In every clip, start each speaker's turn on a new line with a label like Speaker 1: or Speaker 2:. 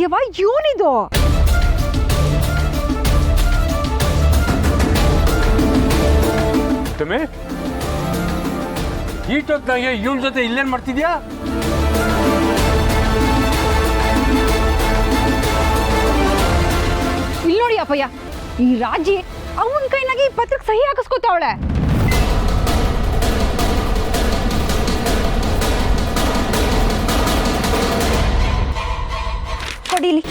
Speaker 1: ಇದೆಯವ ಇವನಿದು.
Speaker 2: ಈಟೊತ್ತಾಗೆ ಇವಳ ಜೊತೆ ಇಲ್ಲೇನ್ ಮಾಡ್ತಿದ್ಯಾ?
Speaker 1: ಇಲ್ಲಿ ನೋಡಿ ಅಪ್ಪಯ್ಯ, ಈ ರಾಜಿ ಅವನ ಕೈನಾಗಿ ಈ ಪತ್ರಕ್ಕೆ ಸಹಿ ಹಾಕಿಸ್ಕೊತಾವಳೆ. ಕೊಡಿಲಿ.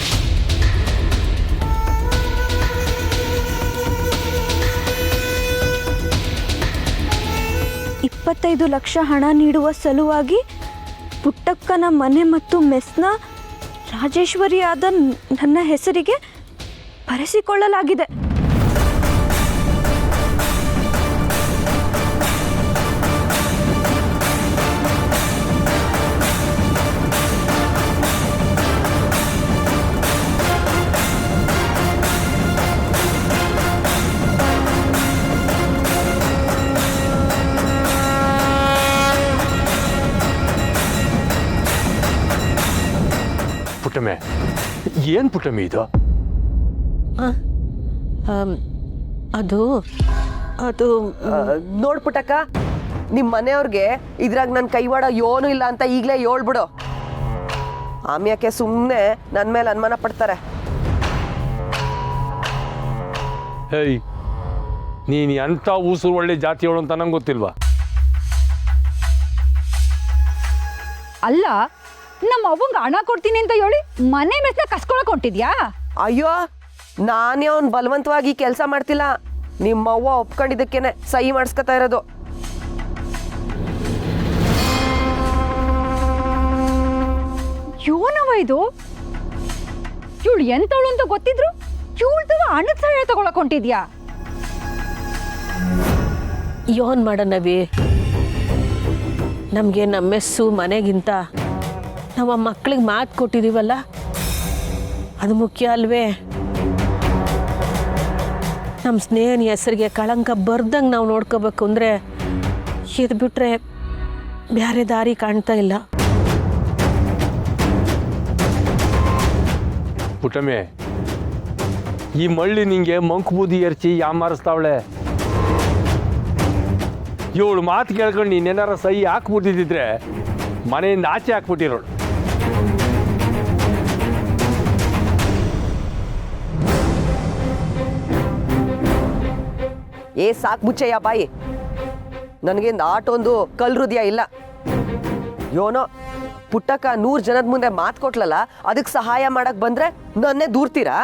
Speaker 3: 25 ಲಕ್ಷ ಹಣ ನೀಡುವ ಸಲುವಾಗಿ ಪುಟ್ಟಕ್ಕನ ಮನೆ ಮತ್ತು ಮೆಸ್ನ ರಾಜೇಶ್ವರಿಯಾದ ನನ್ನ ಹೆಸರಿಗೆ ಬರೆಸಿಕೊಳ್ಳಲಾಗಿದೆ.
Speaker 2: ಪುಟ್ಟಮೆ, ಏನ್ ಪುಟ್ಟಮೆ ಇದು?
Speaker 4: ಅದು ಅದು
Speaker 5: ನೋಡ್ ಪುಟ್ಟಕ್ಕ, ನಿಮ್ಮ ಮನೆಯವ್ರಿಗೆ ಇದ್ರಾಗ ನನ್ನ ಕೈವಾಡ ಏನೂ ಇಲ್ಲ ಅಂತ ಈಗಲೇ ಹೇಳ್ಬಿಡು. ಆಮ್ಯಾಕೆ ಸುಮ್ಮನೆ ನನ್ನ ಮೇಲೆ ಅನುಮಾನ ಪಡ್ತಾರೆ.
Speaker 2: ಹೇಯ್, ನೀನು ಎಂಥ ಊಸು ಒಳ್ಳೆ ಜಾತಿಯವಳು ಅಂತ ನಂಗೆ ಗೊತ್ತಿಲ್ವಾ?
Speaker 1: ಅಲ್ಲ, ನಮ್ಮ ಅವ್ವಂಗ ಹಣ ಕೊಡ್ತೀನಿ ಅಂತ ಹೇಳಿ ಮನೆ ಮೆಸ್ನ ಕಸ್ಕೊಳಕ್ ಹೊಂಟಿದ್ಯಾ?
Speaker 5: ಅಯ್ಯೋ, ನಾನೇ ಅವ್ನು ಬಲವಂತವಾಗಿ ಕೆಲಸ ಮಾಡ್ತಿಲ್ಲ. ನಿಮ್ಮವ್ವ ಒಪ್ಕೊಂಡಿದ್ದಕ್ಕೇನೆ ಸಹಿ ಮಾಡಿಸ್ಕೊತಾ ಇರೋದು.
Speaker 1: ಯೋನವ ಇದು? ಇವಳು ಎಂತವಳು ಅಂತ ಗೊತ್ತಿದ್ರು ಇವಳ್ದವ ಹಣದ ಸಹಾಯ ತಗೊಳಕ್ ಹೊಂಟಿದ್ಯಾ?
Speaker 4: ಯೋನ್ ಮಾಡನವಿ, ನಮಗೆ ನಮ್ಮೆಸ್ಸು ಮನೆಗಿಂತ ನಾವು ಮಕ್ಳಿಗೆ ಮಾತು ಕೊಟ್ಟಿದ್ದೀವಲ್ಲ, ಅದು ಮುಖ್ಯ ಅಲ್ವೇ? ನಮ್ಮ ಸ್ನೇಹನ ಹೆಸರಿಗೆ ಕಳಂಕ ಬರ್ದಂಗೆ ನಾವು ನೋಡ್ಕೋಬೇಕು ಅಂದರೆ ಇದು ಬಿಟ್ಟರೆ ಬೇರೆ ದಾರಿ ಕಾಣ್ತಾ ಇಲ್ಲ.
Speaker 2: ಪುಟ್ಟಮೆ, ಈ ಮಳ್ಳಿ ನಿಂಗೆ ಮಂಕು ಬೂದಿ ಎರಚಿ ಯಾಮಾರಿಸ್ತಾವಳೆ. ಇವಳು ಮಾತು ಕೇಳ್ಕೊಂಡು ನೀನೇನಾರ ಸಹಿ ಹಾಕ್ಬಿಟ್ಟಿದ್ದಿದ್ರೆ ಮನೆಯಿಂದ ಆಚೆ ಹಾಕ್ಬಿಟ್ಟಿರೋಳು.
Speaker 5: ಸಾಕು ಮುಚ್ಚಯ್ಯ ಬಾಯಿ. ನನಗೇನು ಆಟೊಂದು ಕಲ್ ಹೃದಯ ಇಲ್ಲ. ಯೋನೋ ಪುಟ್ಟಕ್ಕ 100 ಜನದ ಮುಂದೆ ಮಾತು ಕೊಟ್ಲಲ್ಲ, ಅದಕ್ಕೆ ಸಹಾಯ ಮಾಡಕ್ ಬಂದ್ರೆ ನನ್ನೇ ದೂರ್ತೀರಾ?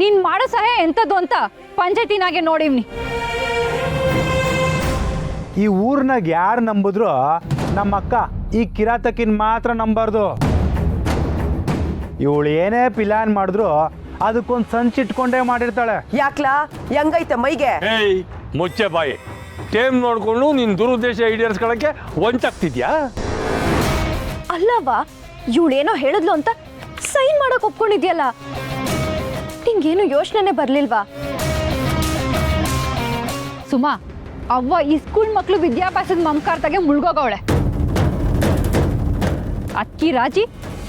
Speaker 1: ನೀನ್ ಮಾಡೋ ಸಹಾಯ ಎಂತದ್ದು ಅಂತ ಪಂಚಾಯತಿನಾಗೆ ನೋಡಿವ್ನಿ.
Speaker 6: ಈ ಊರ್ನಾಗ ಯಾರು ನಂಬಿದ್ರು ನಮ್ಮ ಅಕ್ಕ ಈ ಕಿರಾತಕಿನ್ ಮಾತ್ರ ನಂಬಾರ್ದು. ಇವಳು ಏನೇ ಪ್ಲಾನ್ ಮಾಡಿದ್ರು ಅದಕ್ಕೊಂದು ಸಂಚಿಟ್ಕೊಂಡೇ ಮಾಡಿರ್ತಾಳೆ.
Speaker 5: ಯಾಕ್ಲಾ, ಹೆಂಗೈತೆ ಮೈಗೆ?
Speaker 2: ಏಯ್ ಮುಚ್ಚೆ ಬಾಯಿ. ಟೇಮ್ ನೋಡ್ಕೊಂಡು ನಿನ್ನ ದುರುದ್ದೇಶ ಈಡೇರಿಸ್ಕೊಳಕ್ಕೆ ವಂಚಾಗ್ತಿದ್ಯಾ?
Speaker 3: ಅಲ್ಲವಾ, ಇವಳೇನೋ ಹೇಳಿದ್ಲು ಅಂತ ಸೈನ್ ಮಾಡಕ್ ಒಪ್ಕೊಂಡಿದ್ಯಲ್ಲ, ನಿಂಗೇನು ಯೋಚನೆ ಬರ್ಲಿಲ್ವಾ?
Speaker 1: ಸುಮಾ, ಅವ್ವ ಈ ಸ್ಕೂಲ್ ಮಕ್ಳು ವಿದ್ಯಾಭ್ಯಾಸದ ಮಮಕಾರ್ತಾಗೆ ಮುಳುಗೋಗವಳೆ. ಅಕ್ಕಿ ರಾಜಿ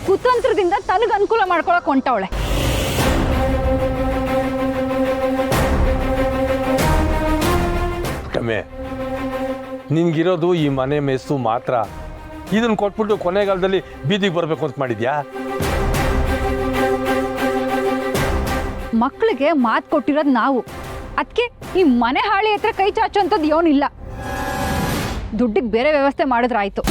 Speaker 1: ಕುತಂತ್ರದಿಂದ ತನಗೆ ಅನುಕೂಲ ಮಾಡ್ಕೊಳಕ್ ಹೊಂಟವಳೆ.
Speaker 2: ಪುಟ್ಟಮೆ, ನಿನ್ಗಿರೋದು ಈ ಮನೆ ಮೆಸ್ಸು ಮಾತ್ರ. ಇದನ್ನು ಕೊಟ್ಬಿಟ್ಟು ಕೊನೆಗಾಲದಲ್ಲಿ ಬೀದಿಗೆ ಬರಬೇಕು ಅಂತ ಮಾಡಿದ್ಯಾ?
Speaker 1: ಮಕ್ಕಳಿಗೆ ಮಾತು ಕೊಟ್ಟಿರೋದು ನಾವು. ಅದಕ್ಕೆ ಈ ಮನೆ ಹಾಳಿ ಹತ್ರ ಕೈ ಚಾಚುವಂಥದ್ದು ಏನಿಲ್ಲ. ದುಡ್ಡಿಗೆ ಬೇರೆ ವ್ಯವಸ್ಥೆ ಮಾಡಿದ್ರಾಯ್ತು.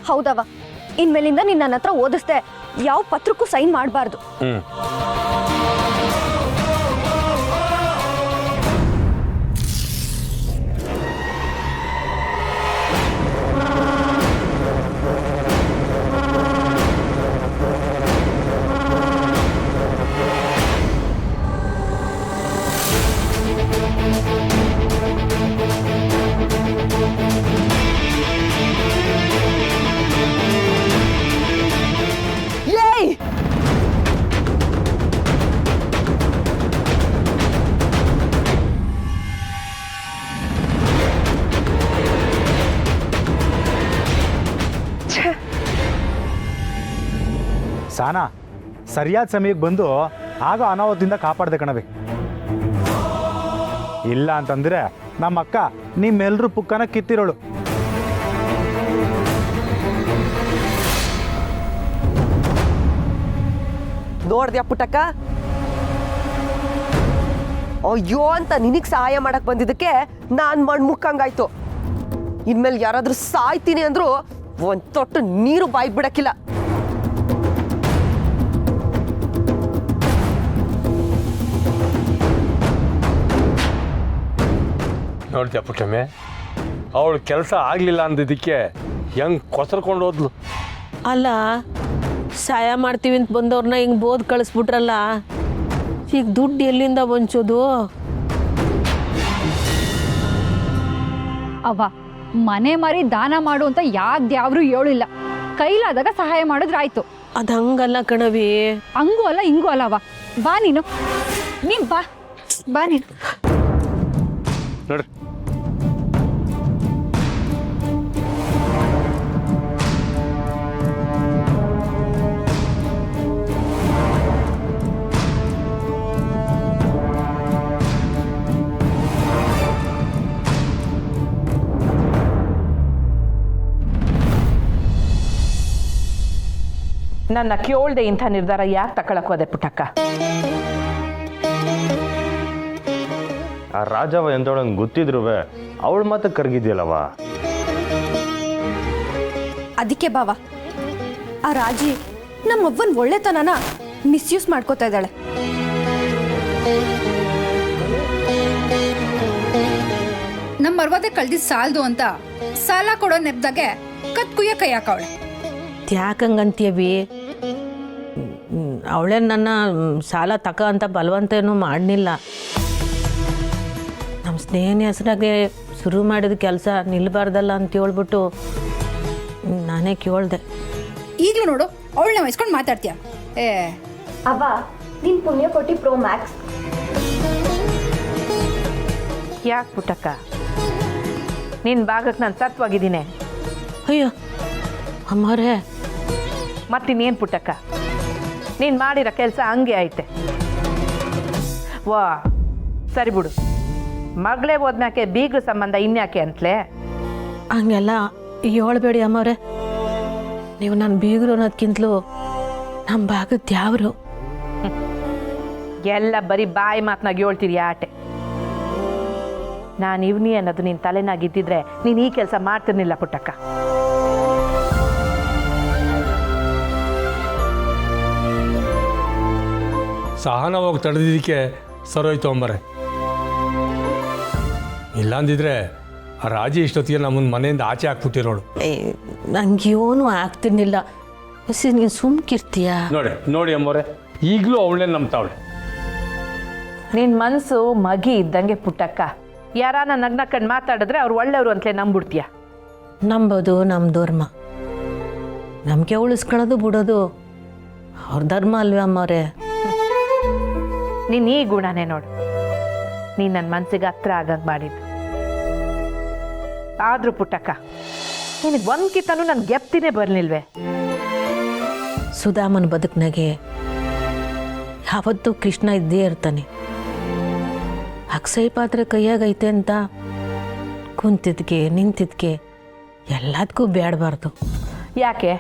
Speaker 3: ಹೌದವ, ಇನ್ಮೇಲಿಂದ ನಿನ್ನ ನನ್ನ ಹತ್ರ ಓದಿಸ್ದೆ ಯಾವ ಪತ್ರಕ್ಕೂ ಸೈನ್ ಮಾಡಬಾರ್ದು.
Speaker 6: ದಾನ ಸರಿಯಾದ ಸಮಯಕ್ಕೆ ಬಂದು ಆಗ ಅನಾಹುತದಿಂದ ಕಾಪಾಡ್ದೆ ಕಣವಿ. ಇಲ್ಲ ಅಂತಂದರೆ ನಮ್ಮ ಅಕ್ಕ ನಿಮ್ಮೆಲ್ಲರೂ ಪುಕ್ಕನ ಕಿತ್ತಿರೋಳು.
Speaker 5: ನೋಡ್ದ್ಯಾ ಪುಟ್ಟಕ್ಕ, ಅಯ್ಯೋ ಅಂತ ನಿನಗ್ ಸಹಾಯ ಮಾಡಕ್ ಬಂದಿದ್ದಕ್ಕೆ ನಾನ್ ಮಣ್ಮುಕ್ಕಂಗಾಯ್ತು. ಇನ್ಮೇಲೆ ಯಾರಾದ್ರೂ ಸಾಯ್ತೀನಿ ಅಂದ್ರು ಒಂದ್ ತೊಟ್ಟು ನೀರು ಬಾಯಿ ಬಿಡಕ್ಕಿಲ್ಲ.
Speaker 2: ನೋಡ್ತೀಯ ಪುಟ್ಟಮ್ಮೆ, ಅವಳು ಕೆಲಸ ಆಗಲಿಲ್ಲ ಅಂದಿದ್ದಕ್ಕೆ ಹೆಂಗೆ ಕೊಸರ್ಕೊಂಡು ಹೋದ್ಲು.
Speaker 4: ಅಲ್ಲ, ಸಹಾಯ ಮಾಡ್ತೀವಿ ಅಂತ ಬಂದವ್ರನ್ನ ಹಿಂಗೆ ಬೋದ್ ಕಳಿಸ್ಬಿಟ್ರಲ್ಲ, ಈಗ ದುಡ್ಡು ಎಲ್ಲಿಂದ ಹೊಂಚೋದು?
Speaker 1: ಅವ್ವ, ಮನೆ ಮಾರಿ ದಾನ ಮಾಡು ಅಂತ ಯಾವ್ರು ಹೇಳಿಲ್ಲ. ಕೈಲಾದಾಗ ಸಹಾಯ ಮಾಡಿದ್ರಾಯ್ತು.
Speaker 4: ಅದು ಹಂಗಲ್ಲ ಕಣವಿ.
Speaker 1: ಹಂಗೂ ಅಲ್ಲ ಹಿಂಗೂ ಅಲ್ಲ ಅವ್ವ. ಬಾ ನೀನು ಬಾ ನೀನು.
Speaker 2: ನೋಡ್ರಿ,
Speaker 7: ನನ್ನ ಕೇಳ್ದೆ ಇಂಥ ನಿರ್ಧಾರ ಯಾಕೆ ತಗೊಳಕೋದೆ ಪುಟ್ಟಕ್ಕ?
Speaker 8: ಆ ರಾಜವ ಎಂದೊಳಂಗೆ ಗೊತ್ತಿದ್ರು ಅವಳು ಮಾತ್ರ ಕರ್ಗಿದ್ಯಲ್ಲವ.
Speaker 3: ಅದಕ್ಕೆ ಬಾವ, ಆ ರಾಜಿ ನಮ್ಮವ್ವನ ಒಳ್ಳೆತನನ ಮಿಸ್ಯೂಸ್ ಮಾಡ್ಕೋತಾ ಇದ್ದಾಳೆ.
Speaker 9: ನಮ್ಮ ಮರ್ವಾದೆ ಕಳ್ದಿದ್ ಸಾಲದು ಅಂತ ಸಾಲ ಕೊಡೋ ನೆಪ್ದಾಗೆ ಕತ್ ಕುಯ್ಯ ಕೈ ಹಾಕವಳೆ.
Speaker 4: ಯಾಕಂಗಂತೀವಿ? ಅವಳೇ ನನ್ನ ಸಾಲ ತಕ ಅಂತ ಬಲವಂತೇನೂ ಮಾಡಲಿಲ್ಲ. ನಮ್ಮ ಸ್ನೇಹನ ಹೆಸರಾಗೆ ಶುರು ಮಾಡಿದ ಕೆಲಸ ನಿಲ್ಲಬಾರ್ದಲ್ಲ ಅಂತ ಹೇಳ್ಬಿಟ್ಟು ನಾನೇ ಕೇಳ್ದೆ.
Speaker 9: ಈಗಲೂ ನೋಡು ಅವಳನ್ನ ವಹಿಸ್ಕೊಂಡು ಮಾತಾಡ್ತೀಯ.
Speaker 3: ಅವ್ವ, ನಿನ್ ಪುಣ್ಯ ಕೊಟ್ಟಿ ಪ್ರೋ ಮ್ಯಾಕ್ಸ್.
Speaker 7: ಯಾಕೆ ಪುಟ್ಟಕ್ಕ? ನಿನ್ನ ಭಾಗಕ್ಕೆ ನಾನು ಸತ್ವಾಗಿದ್ದೀನಿ.
Speaker 4: ಅಯ್ಯೋ ಅಮ್ಮರೇ,
Speaker 7: ಮತ್ತಿನ್ನೇನು ಪುಟ್ಟಕ್ಕ, ನೀನು ಮಾಡಿರೋ ಕೆಲಸ ಹಂಗೆ ಐತೆ. ವಾ ಸರಿ ಬಿಡು, ಮಗಳೇ ಹೋದ್ಮ್ಯಾಕೆ ಬೀಗ್ರ ಸಂಬಂಧ ಇನ್ಯಾಕೆ ಅಂತಲೇ?
Speaker 4: ಹಂಗೆಲ್ಲ ಹೇಳ್ಬೇಡಿ ಅಮ್ಮವ್ರೆ. ನೀವು ನನ್ನ ಬೀಗರು ಅನ್ನೋದಕ್ಕಿಂತಲೂ ನಮ್ಮ ಭಾಗದ ಯಾವರು?
Speaker 7: ಎಲ್ಲ ಬರೀ ಬಾಯಿ ಮಾತನಾಗಿ ಹೇಳ್ತೀರಿ ಆಟೆ. ನಾನು ಇವ್ನಿ ಅನ್ನೋದು ನಿನ್ನ ತಲೆನಾಗಿದ್ದಿದ್ರೆ ನೀನು ಈ ಕೆಲಸ ಮಾಡ್ತಿರ್ಲಿಲ್ಲ ಪುಟ್ಟಕ್ಕ.
Speaker 2: ಸಹನ ಹೋಗಿ ತಡೆದಿದ್ದಕ್ಕೆ ಸರೋಯ್ತು ಅಂಬರೆ. ಇಲ್ಲಾಂದಿದ್ರೆ ಆ ರಾಜಿ ಇಷ್ಟೊತ್ತಿಗೆ ನಮ್ಮನ್ನ ಮನೆಯಿಂದ ಆಚೆ ಹಾಕ್ಬಿಟ್ಟಿರೋಳು.
Speaker 4: ನಂಗೇನು ಆಗ್ತಿರ್ಲಿಲ್ಲ. ಬಸ್ಸಿ ನೀನು ಸುಮ್ಕಿರ್ತೀಯ?
Speaker 2: ನೋಡಿ ಅಂಬರೆ, ಈಗಲೂ ಅವಳೇ ನಂಬ್ತಾವಳೆ.
Speaker 7: ನಿನ್ನ ಮನಸ್ಸು ಮಗಿ ಇದ್ದಂಗೆ ಪುಟ್ಟಕ್ಕ. ಯಾರಾನ ನಗ್ನ ಕಂಡು ಮಾತಾಡಿದ್ರೆ ಅವ್ರು ಒಳ್ಳೆಯವರು ಅಂತಲೇ ನಂಬಿಡ್ತೀಯ.
Speaker 4: ನಂಬೋದು ನಮ್ಮ ಧರ್ಮ. ನಂಬಿಕೆ ಉಳಿಸ್ಕೊಳ್ಳೋದು ಬಿಡೋದು ಅವ್ರ ಧರ್ಮ ಅಲ್ವೇ ಅಮ್ಮವ್ರೆ?
Speaker 7: ನೀನು ಈ ಗುಣನೇ ನೋಡು, ನೀನು ನನ್ನ ಮನಸ್ಸಿಗೆ ಹತ್ರ ಆಗಂಗೆ ಮಾಡಿದ್ದು. ಆದರೂ ಪುಟ್ಟಕ್ಕ, ನಿನಗೆ ಒಂದು ಕಿತ್ತನೂ ನನ್ನ ಗೆಪ್ತಿನೇ ಬರಲಿಲ್ವೇ?
Speaker 4: ಸುಧಾಮನ ಬದುಕಿನಾಗೆ ಯಾವತ್ತೂ ಕೃಷ್ಣ ಇದ್ದೇ ಇರ್ತಾನೆ. ಅಕ್ಷಯ ಪಾತ್ರೆ ಕೈಯಾಗೈತೆ ಅಂತ ಕುಂತಿದ್ಕೆ ನಿಂತಿದ್ಕೆ ಎಲ್ಲದಕ್ಕೂ ಬೇಡಬಾರ್ದು.
Speaker 7: ಯಾಕೆ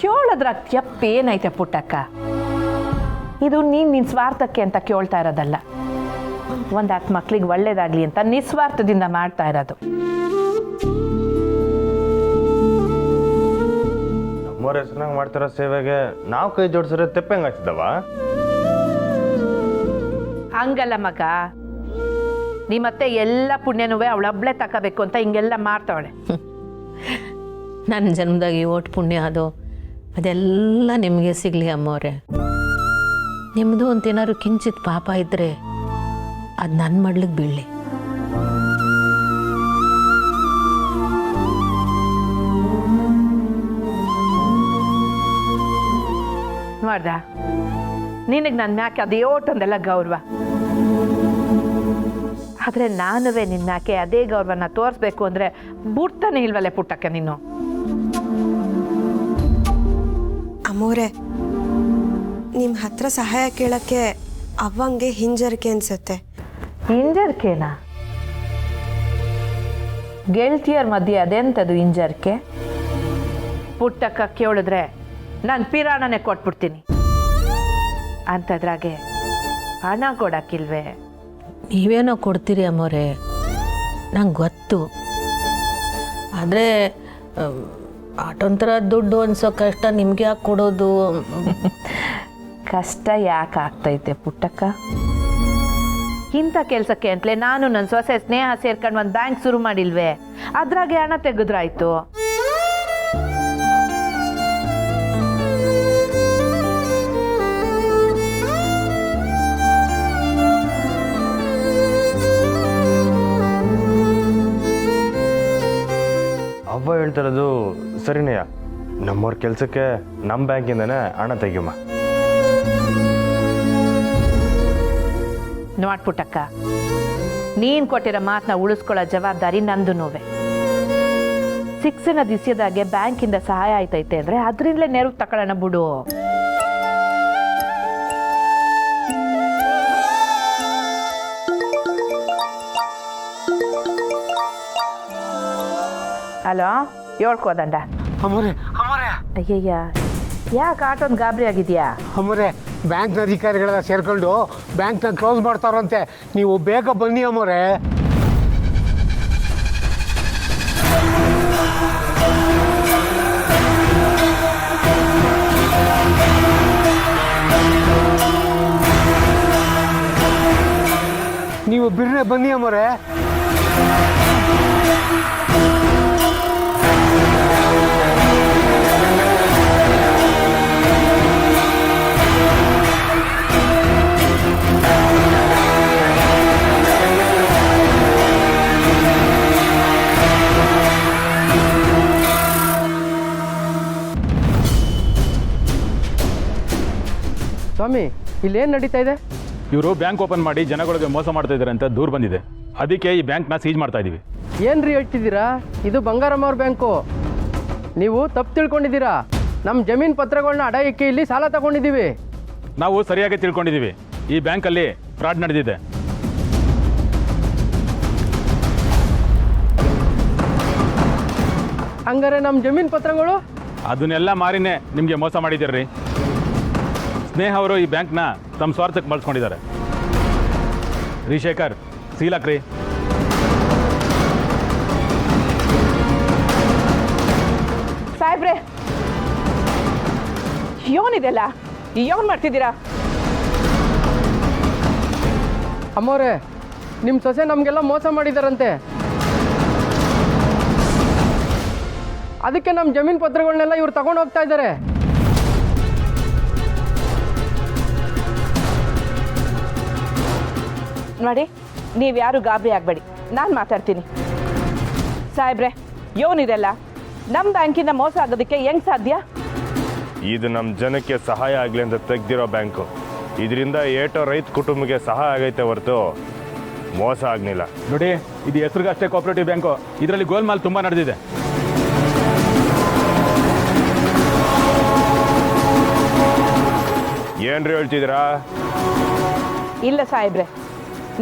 Speaker 7: ಕೇಳೋದ್ರ ತಪ್ಪೇನೈತೆ ಪುಟ್ಟಕ್ಕ? ಇದು ನಿನ್ನ ಸ್ವಾರ್ಥಕ್ಕೆ ಅಂತ ಕೇಳ್ತಾ ಇರೋದಲ್ಲ. ಒಂದು 10 ಮಕ್ಳಿಗೆ ಒಳ್ಳೇದಾಗ್ಲಿ ಅಂತ ನಿಸ್ವಾರ್ಥದಿಂದ ಮಾಡ್ತಾ ಇರೋದು.
Speaker 8: ನಮ್ಮವ್ರ ಹೆಸರಾಗ ಮಾಡ್ತಿರೋ ಸೇವೆಗೆ ನಾವು ಕೈ ಜೋಡಿಸಿದ್ರೆ ತೆಪ್ಪಂಗೆ ಆಗ್ತಿದ್ದವ?
Speaker 7: ಹಂಗಲ್ಲ ಮಗ, ನಿಮ್ಮತ್ತೆ ಎಲ್ಲ ಪುಣ್ಯನೂ ಅವಳೊಬ್ಳೆ ತಗೋಬೇಕು ಅಂತ ಹಿಂಗೆಲ್ಲ ಮಾಡ್ತಾವಳೆ.
Speaker 4: ನನ್ನ ಜನ್ಮದಾಗ ಈ ಓಟ್ ಪುಣ್ಯ ಅದೆಲ್ಲ ನಿಮಗೆ ಸಿಗಲಿ ಅಮ್ಮವ್ರೆ. ನಿಮ್ಮದು ಅಂತೇನಾದ್ರು ಕಿಂಚಿತ್ ಪಾಪ ಇದ್ದರೆ ಅದು ನನ್ನ ಮಡ್ಲಿಗೆ ಬೀಳಲಿ.
Speaker 7: ನೋಡ್ದ, ನಿನಗೆ ನನ್ನ ಮ್ಯಾಕೆ ಅದೇ ಓಟೊಂದೆಲ್ಲ ಗೌರವ. ಆದರೆ ನಾನುವೇ ನಿನ್ನ ಮ್ಯಾಕೆ ಅದೇ ಗೌರವನ ತೋರಿಸ್ಬೇಕು ಅಂದರೆ ಬಿಡ್ತಾನೆ ಇಲ್ವಲ್ಲೇ ಪುಟ್ಟಕ್ಕ ನೀನು?
Speaker 10: ಅಮ್ಮೋರೆ ನಿಮ್ಮ ಹತ್ರ ಸಹಾಯ ಕೇಳಕ್ಕೆ ಅವ್ವಂಗೆ ಹಿಂಜರಿಕೆ ಅನ್ಸುತ್ತೆ.
Speaker 7: ಹಿಂಜರಿಕೆನಾ? ಗೆಳತಿಯರ ಮಧ್ಯೆ ಅದೆಂಥದ್ದು ಹಿಂಜರಿಕೆ? ಪುಟ್ಟಕ್ಕ ಕೇಳಿದ್ರೆ ನಾನು ಪಿರಾಣನೆ ಕೊಟ್ಬಿಡ್ತೀನಿ. ಅಂಥದ್ರಾಗೆ ಹಣ ಕೊಡಕ್ಕಿಲ್ವೇ?
Speaker 4: ನೀವೇನೋ ಕೊಡ್ತೀರಿ ಅಮ್ಮೋರೆ, ನಂಗೆ ಗೊತ್ತು. ಆದರೆ ಆಟೊಂಥರ ದುಡ್ಡು ಅನ್ಸೋ ಕಷ್ಟ ನಿಮಗೆ ಯಾಕೆ ಕೊಡೋದು?
Speaker 7: ಕಷ್ಟ ಯಾಕೆ ಆಗ್ತೈತೆ ಪುಟ್ಟಕ್ಕ? ಇಂಥ ಕೆಲಸಕ್ಕೆ ಅಂತಲೇ ನಾನು ನನ್ನ ಸೊಸೆ ಸ್ನೇಹ ಸೇರ್ಕೊಂಡು ಒಂದು ಬ್ಯಾಂಕ್ ಶುರು ಮಾಡಿಲ್ವೇ? ಅದ್ರಾಗೆ ಹಣ ತೆಗೆದ್ರಾಯ್ತು.
Speaker 8: ಅವ್ವ ಹೇಳ್ತಿರೋದು ಸರಿನೆಯ. ನಮ್ಮವ್ರ ಕೆಲಸಕ್ಕೆ ನಮ್ಮ ಬ್ಯಾಂಕಿಂದನೇ ಹಣ ತೆಗಿಯಮ್ಮ.
Speaker 7: ನೋಡ್ಪುಟ್ಟಕ್ಕ, ನೀನು ಕೊಟ್ಟಿರೋ ಮಾತನ್ನ ಉಳಿಸ್ಕೊಳ್ಳೋ ಜವಾಬ್ದಾರಿ ನಂದು ನೋವೆ. ಶಿಕ್ಷಣ ದಿಸ್ಯದಾಗೆ ಬ್ಯಾಂಕಿಂದ ಸಹಾಯ ಆಯ್ತೈತೆ ಅಂದರೆ ಅದರಿಂದಲೇ ನೆರವು ತಗೊಳ್ಳೋಣ ಬಿಡು. ಹಲೋ, ಹೇಳ್ಕೋದಂಡ. ಅಯ್ಯಯ್ಯ, ಯಾಕೆ ಆಟೊಂದು ಗಾಬರಿ ಆಗಿದೆಯಾ?
Speaker 11: ಅಮ್ಮರೇ, ಬ್ಯಾಂಕ್ನ ಅಧಿಕಾರಿಗಳೆಲ್ಲ ಸೇರ್ಕೊಂಡು ಬ್ಯಾಂಕ್ನ ಕ್ಲೋಸ್ ಮಾಡ್ತಾರಂತೆ. ನೀವು ಬೇಗ ಬನ್ನಿ ಅಮ್ಮರೇ. ನೀವು ಬಿರ್ರೆ ಬನ್ನಿ ಅಮ್ಮರೇ.
Speaker 12: ಸ್ವಾಮಿ, ಇಲ್ಲೇನು ನಡೀತಾ ಇದೆ?
Speaker 13: ಇವರು ಬ್ಯಾಂಕ್ ಓಪನ್ ಮಾಡಿ ಜನಗಳಿಗೆ ಮೋಸ ಮಾಡ್ತಾ ಇದ್ದಾರೆ ಅಂತ ದೂರು ಬಂದಿದೆ. ಅದಕ್ಕೆ ಈ ಬ್ಯಾಂಕ್ನ ಸೀಜ್ ಮಾಡ್ತಾ ಇದ್ದೀವಿ.
Speaker 12: ಏನ್ರಿ ಹೇಳ್ತಿದ್ದೀರಾ? ಇದು ಬಂಗಾರಮ್ಮ ಅವ್ರ ಬ್ಯಾಂಕು. ನೀವು ತಪ್ಪು ತಿಳ್ಕೊಂಡಿದ್ದೀರಾ. ನಮ್ಮ ಜಮೀನು ಪತ್ರಗಳನ್ನ ಅಡ ಇಕ್ಕಿ ಇಲ್ಲಿ ಸಾಲ ತಗೊಂಡಿದ್ದೀವಿ.
Speaker 13: ನಾವು ಸರಿಯಾಗಿ ತಿಳ್ಕೊಂಡಿದ್ದೀವಿ. ಈ ಬ್ಯಾಂಕಲ್ಲಿ ಫ್ರಾಡ್ ನಡೆದಿದೆ.
Speaker 12: ಹಂಗಾರೆ ನಮ್ಮ ಜಮೀನು ಪತ್ರಗಳು?
Speaker 13: ಅದನ್ನೆಲ್ಲ ಮಾರಿನೇ ನಿಮಗೆ ಮೋಸ ಮಾಡಿದ್ದೀರಿ. ಸ್ನೇಹ ಅವರು ಈ ಬ್ಯಾಂಕ್ನ ತಮ್ಮ ಸ್ವಾರ್ಥಕ್ಕೆ ಬಳಸ್ಕೊಂಡಿದ್ದಾರೆ. ರಿಶೇಖರ್, ಸೀಲಾಕ್ರಿ.
Speaker 7: ಸಾಹೇಬ್ರೆ, ಯೋನಿದೆಲ್ಲ ಯೋನ್ ಮಾಡ್ತಿದ್ದೀರಾ?
Speaker 12: ಅಮ್ಮವ್ರೆ, ನಿಮ್ಮ ಸೊಸೆ ನಮಗೆಲ್ಲ ಮೋಸ ಮಾಡಿದಾರಂತೆ. ಅದಕ್ಕೆ ನಮ್ಮ ಜಮೀನು ಪತ್ರಗಳನ್ನೆಲ್ಲ ಇವ್ರು ತಗೊಂಡು ಹೋಗ್ತಾ ಇದ್ದಾರೆ.
Speaker 7: ನೋಡಿ, ನೀವ್ಯಾರು ಗಾಬರಿ ಆಗಬೇಡಿ, ನಾನು ಮಾತಾಡ್ತೀನಿ. ಸಾಹೇಬ್ರೆ, ಯೋನಿದೆಲ್ಲ ನಮ್ಮ ಬ್ಯಾಂಕಿಂದ ಮೋಸ ಆಗೋದಕ್ಕೆ ಹೆಂಗೆ ಸಾಧ್ಯ?
Speaker 8: ಇದು ನಮ್ಮ ಜನಕ್ಕೆ ಸಹಾಯ ಆಗಲಿ ಅಂತ ತೆಗ್ದಿರೋ ಬ್ಯಾಂಕು. ಇದರಿಂದ ಏಟೋ ರೈತ ಕುಟುಂಬಕ್ಕೆ ಸಹಾಯ ಆಗೈತೆ ಹೊರತು ಮೋಸ ಆಗಲಿಲ್ಲ.
Speaker 13: ನೋಡಿ, ಇದು ಹೆಸರಿಗಷ್ಟೇ ಕೋಆಪರೇಟಿವ್ ಬ್ಯಾಂಕು. ಇದರಲ್ಲಿ ಗೋಲ್ಮಾಲ್ ತುಂಬ ನಡೆದಿದೆ.
Speaker 8: ಏನ್ರಿ ಹೇಳ್ತಿದ್ದೀರಾ?
Speaker 7: ಇಲ್ಲ ಸಾಹೇಬ್ರೆ,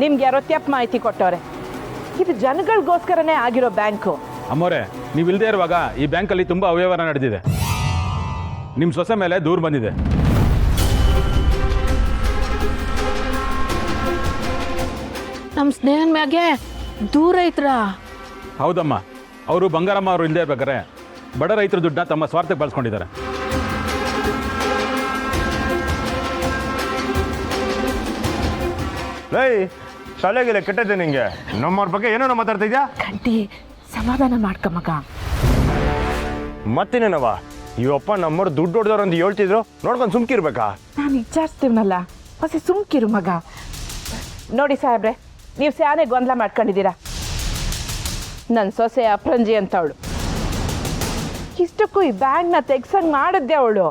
Speaker 7: ನಿಮ್ಗೆ ಯಾರೋ ತಪ್ಪು ಮಾಹಿತಿ ಕೊಟ್ಟವ್ರೆ. ಇದು ಜನಗಳಿಗೋಸ್ಕರನೇ ಆಗಿರೋ ಬ್ಯಾಂಕು.
Speaker 13: ಅಮ್ಮೋರೆ, ನೀವು ಇಲ್ಲದೆ ಇರುವಾಗ ಈ ಬ್ಯಾಂಕಲ್ಲಿ ತುಂಬ ಅವ್ಯವಹಾರ ನಡೆದಿದೆ. ನಿಮ್ಮ ಸೊಸೆ ಮೇಲೆ ದೂರು ಬಂದಿದೆ.
Speaker 4: ನಮ್ಮ ಸ್ನೇಹನ ಮ್ಯಾಗೆ ದೂರ ಐತ್ರ?
Speaker 13: ಹೌದಮ್ಮ, ಅವರು ಬಂಗಾರಮ್ಮ ಅವರು ಇಲ್ಲದೆ ಇರ್ಬೇಕಾರೆ ಬಡ ರೈತರ ದುಡ್ಡನ್ನ ತಮ್ಮ ಸ್ವಾರ್ಥಕ್ಕೆ ಬಳಸ್ಕೊಂಡಿದ್ದಾರೆ.
Speaker 8: ಲೈ, ಶಾಲೆಗೆಲ್ಲ ಕೆಟ್ಟದ್ದೆ ನಿಂಗೆ. ನಮ್ಮವ್ರ ಬಗ್ಗೆ ಏನೋ ಮಾತಾಡ್ತಾ ಇದೆಯಾ?
Speaker 7: ಗಂಟಿ, ಸಮಾಧಾನ ಮಾಡ್ಕ ಮಗ.
Speaker 8: ಮತ್ತೇನೇನವ, ಇವಪ್ಪ ನಮ್ಮವ್ರು ದುಡ್ಡು ಹೊಡೆದವ್ರು ಅಂತ ಹೇಳ್ತಿದ್ರು, ನೋಡ್ಕೊಂಡು ಸುಮ್ಕಿರ್ಬೇಕಾ?
Speaker 7: ನಾನು ವಿಚಾರಿಸ್ತೀವನಲ್ಲ, ಹೊಸ ಸುಮ್ಕಿರು ಮಗ. ನೋಡಿ ಸಾಹೇಬ್ರೆ, ನೀವು ಸ್ಯಾನೆ ಗೊಂದಲ ಮಾಡ್ಕೊಂಡಿದ್ದೀರಾ. ನನ್ನ ಸೊಸೆ ಅಪ್ರಂಜಿ ಅಂತವಳು. ಇಷ್ಟಕ್ಕೂ ಈ ಬ್ಯಾಂಕ್ನ ತೆಗ್ಸಂಗೆ ಮಾಡಿದ್ದೆ ಅವಳು.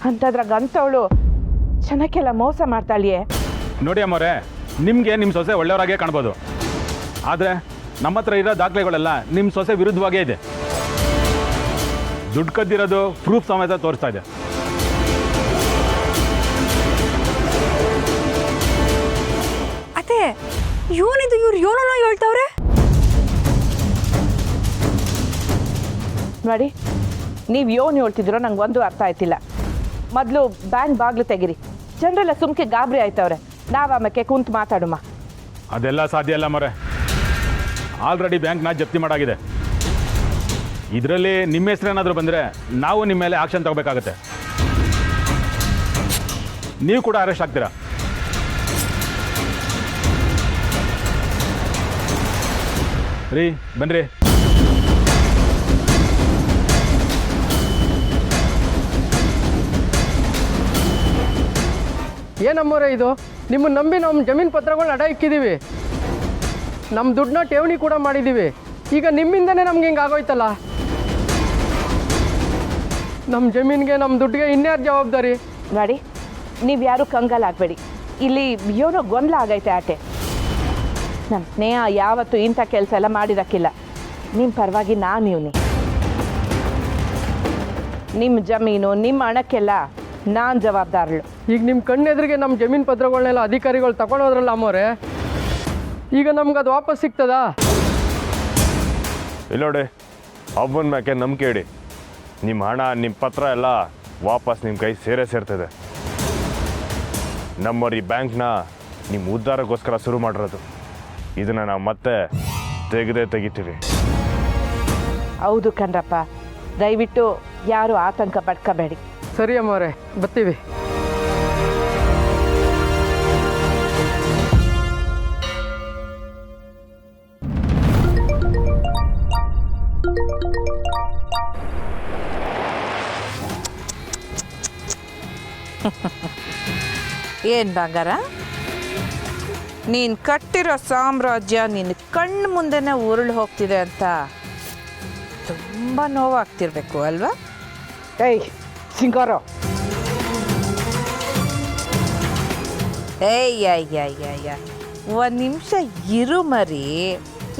Speaker 7: ಅಂಥದ್ರಾಗ ಅಂಥವಳು ಜನಕ್ಕೆಲ್ಲ ಮೋಸ ಮಾಡ್ತಾಳಿಯೇ.
Speaker 13: ನೋಡಿ ಅಮ್ಮೋರೆ, ನಿಮಗೆ ನಿಮ್ಮ ಸೊಸೆ ಒಳ್ಳೆಯವರಾಗೇ ಕಾಣ್ಬೋದು. ಆದರೆ ನಮ್ಮ ಹತ್ರ ಇರೋ ದಾಖಲೆಗಳೆಲ್ಲ ನಿಮ್ಮ ಸೊಸೆ ವಿರುದ್ಧವಾಗೇ ಇದೆ. ದುಡ್ಡು ಕದ್ದಿರೋದು ಪ್ರೂಫ್ ಸಮೇತ ತೋರಿಸ್ತಾ ಇದೆ.
Speaker 3: ಅತ್ತೆ ಇವನಿದು ಇವ್ರು ಯೋನೋ ಹೇಳ್ತಾವ್ರೆ.
Speaker 7: ನೋಡಿ, ನೀವು ಏನು ಹೇಳ್ತಿದ್ರೋ ನಂಗೆ ಒಂದು ಅರ್ಥ ಆಯ್ತಿಲ್ಲ. ಮೊದಲು ಬ್ಯಾಂಕ್ ಬಾಗಿಲು ತೆಗಿರಿ. ಜನರೆಲ್ಲ ಸುಮ್ಕೆ ಗಾಬರಿ ಆಯ್ತವ್ರೆ. ನಾವು ಆಮೇಲೆ ಕುಂತು ಮಾತಾಡುಮ.
Speaker 13: ಅದೆಲ್ಲ ಸಾಧ್ಯ ಇಲ್ಲ ಮರೆ. ಆಲ್ರೆಡಿ ಬ್ಯಾಂಕ್ನ ಜಪ್ತಿ ಮಾಡಾಗಿದೆ. ಇದರಲ್ಲಿ ನಿಮ್ಮ ಹೆಸರೇನಾದರೂ ಬಂದರೆ ನಾವು ನಿಮ್ಮ ಮೇಲೆ ಆಕ್ಷನ್ ತಗೋಬೇಕಾಗತ್ತೆ. ನೀವು ಕೂಡ ಅರೆಸ್ಟ್ ಆಗ್ತೀರಾ. ರೀ ಬನ್ನಿರಿ.
Speaker 12: ಏನಮ್ಮೋರೆ ಇದು? ನಿಮ್ಮನ್ನು ನಂಬಿ ನಮ್ಮ ಜಮೀನು ಪತ್ರಗಳನ್ನ ಅಡ ಇಕ್ಕಿದ್ದೀವಿ. ನಮ್ಮ ದುಡ್ಡನ್ನ ಠೇವಣಿ ಕೂಡ ಮಾಡಿದ್ದೀವಿ. ಈಗ ನಿಮ್ಮಿಂದನೇ ನಮ್ಗೆ ಹಿಂಗೆ ಆಗೋಯ್ತಲ್ಲ. ನಮ್ಮ ಜಮೀನಿಗೆ ನಮ್ಮ ದುಡ್ಡಿಗೆ ಇನ್ಯಾರು ಜವಾಬ್ದಾರಿ?
Speaker 7: ನೋಡಿ, ನೀವು ಯಾರು ಕಂಗಾಲಾಗಬೇಡಿ. ಇಲ್ಲಿ ಏನೋ ಗೊಂದಲ ಆಗೈತೆ ಆಟೆ. ನಮ್ಮ ಸ್ನೇಹ ಯಾವತ್ತೂ ಇಂಥ ಕೆಲಸ ಎಲ್ಲ ಮಾಡಿರೋಕ್ಕಿಲ್ಲ. ನಿಮ್ಮ ಪರವಾಗಿ ನಾನು ಇವನಿ. ನಿಮ್ಮ ಜಮೀನು ನಿಮ್ಮ ಹಣಕ್ಕೆಲ್ಲ ನಾನು ಜವಾಬ್ದಾರಳು.
Speaker 12: ಈಗ ನಿಮ್ಮ ಕಣ್ಣೆದುರಿಗೆ ನಮ್ಮ ಜಮೀನು ಪತ್ರಗಳನ್ನೆಲ್ಲ ಅಧಿಕಾರಿಗಳು ತಗೊಂಡೋದ್ರಲ್ಲ ಅಮ್ಮೋರೆ, ಈಗ ನಮ್ಗೆ ಅದು ವಾಪಸ್ ಸಿಗ್ತದಾ?
Speaker 8: ಇಲ್ಲ ನೋಡಿ, ಹಬ್ಬನ ಮ್ಯಾಕೆ ನಂಬಿಕೆ ಇಡಿ. ನಿಮ್ಮ ಹಣ ನಿಮ್ಮ ಪತ್ರ ಎಲ್ಲ ವಾಪಸ್ ನಿಮ್ಮ ಕೈ ಸೇರ್ತದೆ. ನಮ್ಮವ್ರು ಈ ಬ್ಯಾಂಕ್ನ ನಿಮ್ಮ ಉದ್ಧಾರಕ್ಕೋಸ್ಕರ ಶುರು ಮಾಡಿರೋದು. ಇದನ್ನು ನಾವು ಮತ್ತೆ ತೆಗಿತೀವಿ.
Speaker 7: ಹೌದು ಕಣ್ರಪ್ಪ, ದಯವಿಟ್ಟು ಯಾರು ಆತಂಕ ಪಡ್ಕೋಬೇಡಿ.
Speaker 12: ಸರಿ ಅಮ್ಮವ್ರೆ, ಬರ್ತೀವಿ.
Speaker 14: ಏನು ಬಂಗಾರ, ನೀನು ಕಟ್ಟಿರೋ ಸಾಮ್ರಾಜ್ಯ ನಿನ್ನ ಕಣ್ಣು ಮುಂದೆನೇ ಉರುಳು ಹೋಗ್ತಿದೆ ಅಂತ ತುಂಬ ನೋವಾಗ್ತಿರ್ಬೇಕು ಅಲ್ವಾ?
Speaker 7: ಏಯ್ ಸಿಂಗಾರ,
Speaker 14: ಏಯ್ಯ ಒಂದು ನಿಮಿಷ ಇರು ಮರಿ,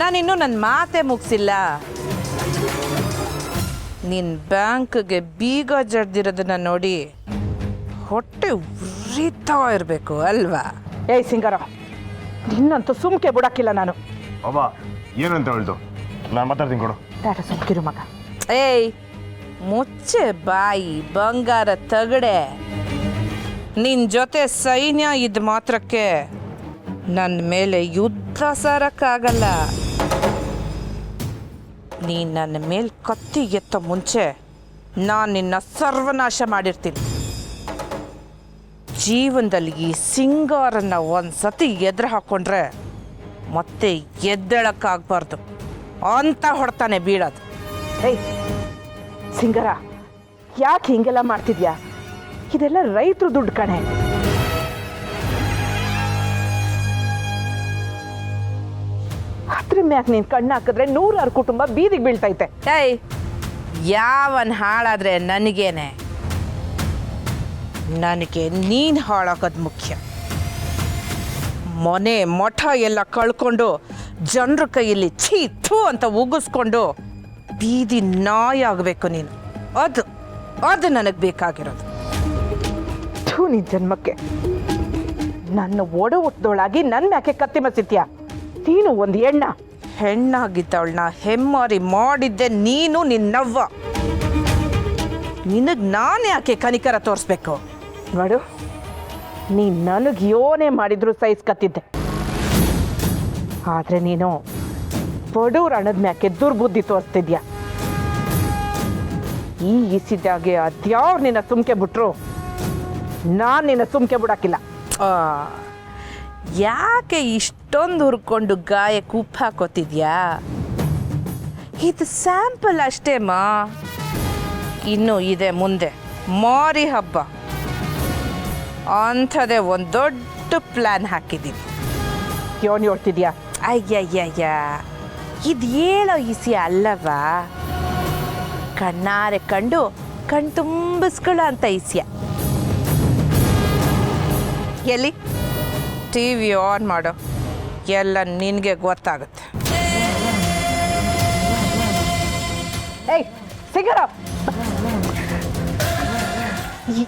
Speaker 14: ನಾನಿನ್ನೂ ನನ್ನ ಮಾತೇ ಮುಗಿಸಿಲ್ಲ. ನಿನ್ನ ಬ್ಯಾಂಕ್ಗೆ ಬೀಗ ಜಡ್ದಿರೋದನ್ನ ನೋಡಿ ಹೊಟ್ಟೆ ಉರಿತಾ ಇರಬೇಕು ಅಲ್ವಾ?
Speaker 7: ಏಯ್ ಸಿಂಗಾರ, ನಿನ್ನಂತೂ ಸುಮ್ಕೆ ಬಿಡಕ್ಕಿಲ್ಲ ನಾನು.
Speaker 8: ಅಬ್ಬಾ ಏನಂತ ಹೇಳ್ದು? ನಾನು ಮಾತಾಡ್ತೀನಿ ಕೊಡು.
Speaker 7: ತಾಟ ಸುಮ್ಕಿರು ಮಗ.
Speaker 14: ಏಯ್ ಮುಚ್ಚೆ ಬಾಯಿ ಬಂಗಾರ ತಗಡೆ. ನಿನ್ನ ಜೊತೆ ಸೈನ್ಯ ಇದ್ದ ಮಾತ್ರಕ್ಕೆ ನನ್ನ ಮೇಲೆ ಯುದ್ಧ ಸಾರಕ್ಕಾಗಲ್ಲ. ನೀನು ನನ್ನ ಮೇಲೆ ಕತ್ತಿ ಎತ್ತ ಮುಂಚೆ ನಾನು ನಿನ್ನ ಸರ್ವನಾಶ ಮಾಡಿರ್ತೀನಿ. ಜೀವನದಲ್ಲಿ ಈ ಸಿಂಗಾರನ್ನ ಒಂದ್ಸತಿ ಎದುರು ಹಾಕ್ಕೊಂಡ್ರೆ ಮತ್ತೆ ಎದ್ದೇಳಕ್ಕಾಗಬಾರ್ದು ಅಂತ ಹೊಡ್ತಾನೆ ಬೀಳೋದು.
Speaker 7: ಏಯ್ ಸಿಂಗಾರ, ಯಾಕೆ ಹಿಂಗೆಲ್ಲ ಮಾಡ್ತಿದ್ಯಾ? ಇದೆಲ್ಲ ರೈತರು ದುಡ್ಡು ಕಣೆ. ಅದ್ರ ಮ್ಯಾಕ್ ನೀನು ಕಣ್ಣು ಹಾಕಿದ್ರೆ 100 ಕುಟುಂಬ ಬೀದಿಗೆ ಬೀಳ್ತೈತೆ.
Speaker 14: ಏಯ್ ಯಾವನ್ ಹಾಳಾದ್ರೆ ನನಗೇನೆ, ನನಗೆ ನೀನು ಹಾಳಾಗೋದು ಮುಖ್ಯ. ಮನೆ ಮಠ ಎಲ್ಲ ಕಳ್ಕೊಂಡು ಜನರ ಕೈಯಲ್ಲಿ ಛೀ ಥೂ ಅಂತ ಉಗಿಸ್ಕೊಂಡು ಬೀದಿ ನಾಯಿ ಆಗಬೇಕು ನೀನು. ಅದು ನನಗೆ ಬೇಕಾಗಿರೋದು.
Speaker 7: ಥೂ ನಿನ್ನ ಜನ್ಮಕ್ಕೆ. ನನ್ನ ಒಡ ಹುಟ್ಟಿದವಳಾಗಿ ನನ್ನ ಮ್ಯಾಕೆ ಕತ್ತಿ ಮಸಿತ್ಯಾ? ನೀನು ಒಂದು
Speaker 14: ಹೆಣ್ಣಾಗಿದ್ದವಳನ್ನ ಹೆಮ್ಮಾರಿ ಮಾಡಿದ್ದೆ ನೀನು, ನಿನ್ನವ್ವ. ನಿನಗೆ ನಾನು ಯಾಕೆ ಕನಿಕರ ತೋರಿಸ್ಬೇಕು?
Speaker 7: ನೋಡು, ನೀನು ನನಗೆ ಯೋನೇ ಮಾಡಿದ್ರು ಸಹಿಸ್ಕತ್ತಿದ್ದೆ. ಆದರೆ ನೀನು ಬಡವ್ರ ಹಣದ ಮ್ಯಾಕೆ ದುರ್ಬುದ್ಧಿ ತೋರಿಸ್ತಿದ್ಯಾ. ಈ ಇಸಿದಾಗೆ ಅದ್ಯಾವ್ರು ನಿನ್ನ ಸುಮ್ಕೆ ಬಿಟ್ರು ನಾನು ನಿನ್ನ ಸುಮ್ಕೆ ಬಿಡಕ್ಕಿಲ್ಲ.
Speaker 14: ಯಾಕೆ ಇಷ್ಟೊಂದು ಹುರ್ಕೊಂಡು ಗಾಯಕ್ಕೆ ಉಪ್ಪು ಹಾಕೋತಿದ್ಯಾ? ಇದು ಸ್ಯಾಂಪಲ್ ಅಷ್ಟೇ ಮಾ. ಇನ್ನೂ ಇದೆ ಮುಂದೆ ಮಾರಿ ಹಬ್ಬ. ಅಂಥದ್ದೇ ಒಂದು ದೊಡ್ಡ ಪ್ಲ್ಯಾನ್ ಹಾಕಿದ್ದೀನಿ.
Speaker 7: ಏನು ಹೇಳ್ತಿದ್ಯಾ?
Speaker 14: ಅಯ್ಯಯ್ಯಯ್ಯ, ಇದು ಹೇಳೋ ಇಸಿ ಅಲ್ಲವಾ, ಕಣ್ಣಾರೆ ಕಂಡು ಕಣ್ ತುಂಬಿಸ್ಕೊಳ್ಳೋ ಅಂತ ಇಸ್ಯ. ಎಲ್ಲಿ ಟಿವಿ ಆನ್ ಮಾಡೋ, ಎಲ್ಲ ನಿನಗೆ ಗೊತ್ತಾಗುತ್ತೆ.
Speaker 7: ಏಯ್ ಸಿಗರ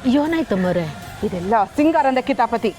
Speaker 4: ಏನಾಯ್ತಮ್ಮವ್ರೆ?
Speaker 7: ಇದೆಲ್ಲ ಸಿಂಗಾರಂದ ಕಿತಾಪತಿ.